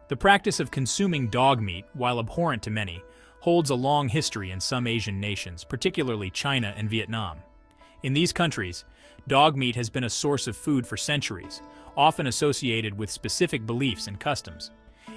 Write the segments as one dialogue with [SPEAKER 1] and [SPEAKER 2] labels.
[SPEAKER 1] The practice of consuming dog meat, while abhorrent to many, holds a long history in some Asian nations, particularly China and Vietnam. In these countries, dog meat has been a source of food for centuries, often associated with specific beliefs and customs.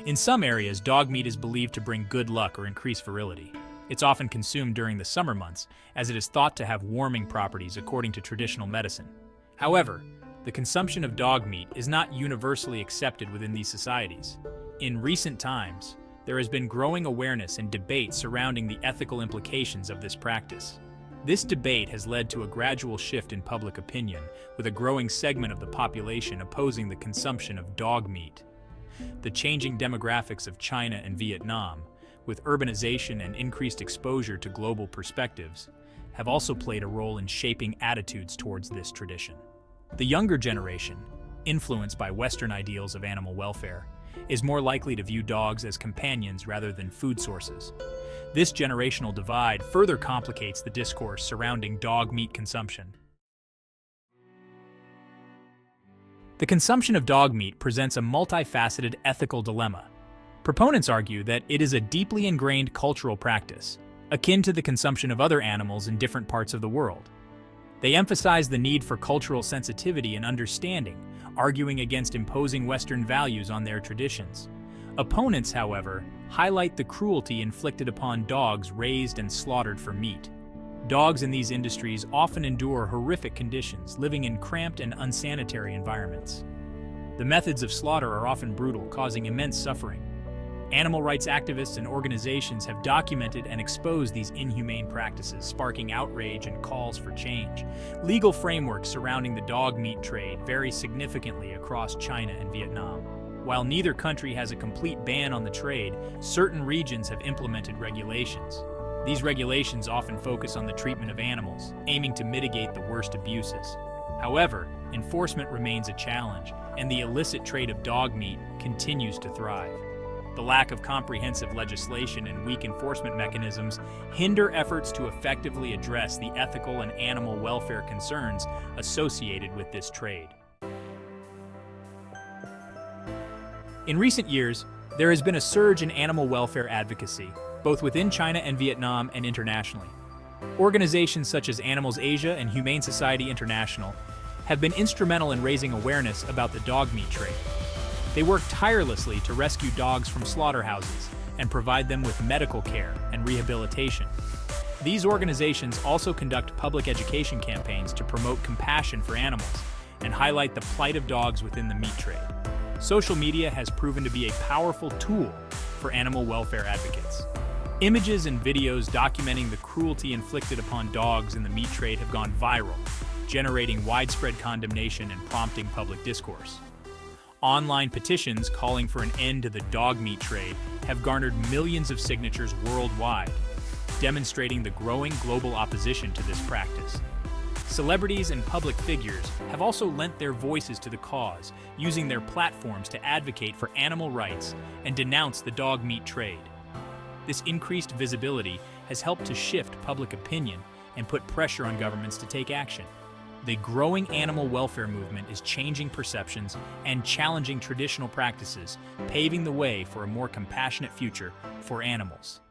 [SPEAKER 1] In some areas, dog meat is believed to bring good luck or increase virility. It's often consumed during the summer months, as it is thought to have warming properties according to traditional medicine. However, the consumption of dog meat is not universally accepted within these societies. In recent times, there has been growing awareness and debate surrounding the ethical implications of this practice. This debate has led to a gradual shift in public opinion, with a growing segment of the population opposing the consumption of dog meat. The changing demographics of China and Vietnam, with urbanization and increased exposure to global perspectives, have also played a role in shaping attitudes towards this tradition. The younger generation, influenced by Western ideals of animal welfare, is more likely to view dogs as companions rather than food sources. This generational divide further complicates the discourse surrounding dog meat consumption. The consumption of dog meat presents a multifaceted ethical dilemma. Proponents argue that it is a deeply ingrained cultural practice, akin to the consumption of other animals in different parts of the world. They emphasize the need for cultural sensitivity and understanding, arguing against imposing Western values on their traditions. Opponents, however, highlight the cruelty inflicted upon dogs raised and slaughtered for meat. Dogs in these industries often endure horrific conditions, living in cramped and unsanitary environments. The methods of slaughter are often brutal, causing immense suffering. Animal rights activists and organizations have documented and exposed these inhumane practices, sparking outrage and calls for change. Legal frameworks surrounding the dog meat trade vary significantly across China and Vietnam. While neither country has a complete ban on the trade, certain regions have implemented regulations. These regulations often focus on the treatment of animals, aiming to mitigate the worst abuses. However, enforcement remains a challenge, and the illicit trade of dog meat continues to thrive. The lack of comprehensive legislation and weak enforcement mechanisms hinder efforts to effectively address the ethical and animal welfare concerns associated with this trade. In recent years, there has been a surge in animal welfare advocacy, both within China and Vietnam and internationally. Organizations such as Animals Asia and Humane Society International have been instrumental in raising awareness about the dog meat trade. They work tirelessly to rescue dogs from slaughterhouses and provide them with medical care and rehabilitation. These organizations also conduct public education campaigns to promote compassion for animals and highlight the plight of dogs within the meat trade. Social media has proven to be a powerful tool for animal welfare advocates. Images and videos documenting the cruelty inflicted upon dogs in the meat trade have gone viral, generating widespread condemnation and prompting public discourse. Online petitions calling for an end to the dog meat trade have garnered millions of signatures worldwide, demonstrating the growing global opposition to this practice. Celebrities and public figures have also lent their voices to the cause, using their platforms to advocate for animal rights and denounce the dog meat trade. This increased visibility has helped to shift public opinion and put pressure on governments to take action. The growing animal welfare movement is changing perceptions and challenging traditional practices, paving the way for a more compassionate future for animals.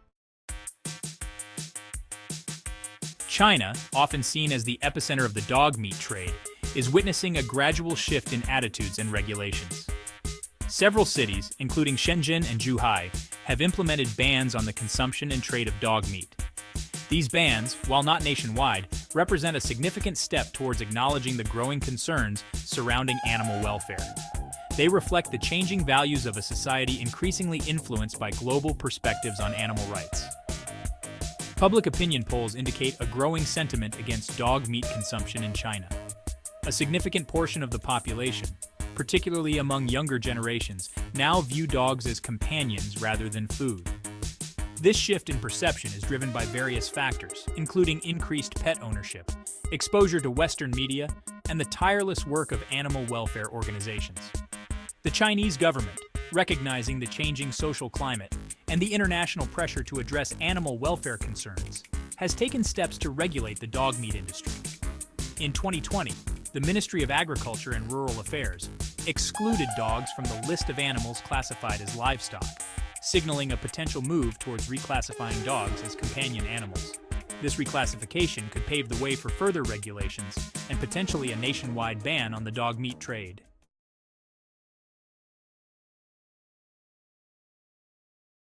[SPEAKER 1] China, often seen as the epicenter of the dog meat trade, is witnessing a gradual shift in attitudes and regulations. Several cities, including Shenzhen and Zhuhai, have implemented bans on the consumption and trade of dog meat. These bans, while not nationwide, represent a significant step towards acknowledging the growing concerns surrounding animal welfare. They reflect the changing values of a society increasingly influenced by global perspectives on animal rights. Public opinion polls indicate a growing sentiment against dog meat consumption in China. A significant portion of the population, particularly among younger generations, now view dogs as companions rather than food. This shift in perception is driven by various factors, including increased pet ownership, exposure to Western media, and the tireless work of animal welfare organizations. The Chinese government, recognizing the changing social climate and the international pressure to address animal welfare concerns, has taken steps to regulate the dog meat industry. In 2020, the Ministry of Agriculture and Rural Affairs excluded dogs from the list of animals classified as livestock, signaling a potential move towards reclassifying dogs as companion animals. This reclassification could pave the way for further regulations and potentially a nationwide ban on the dog meat trade.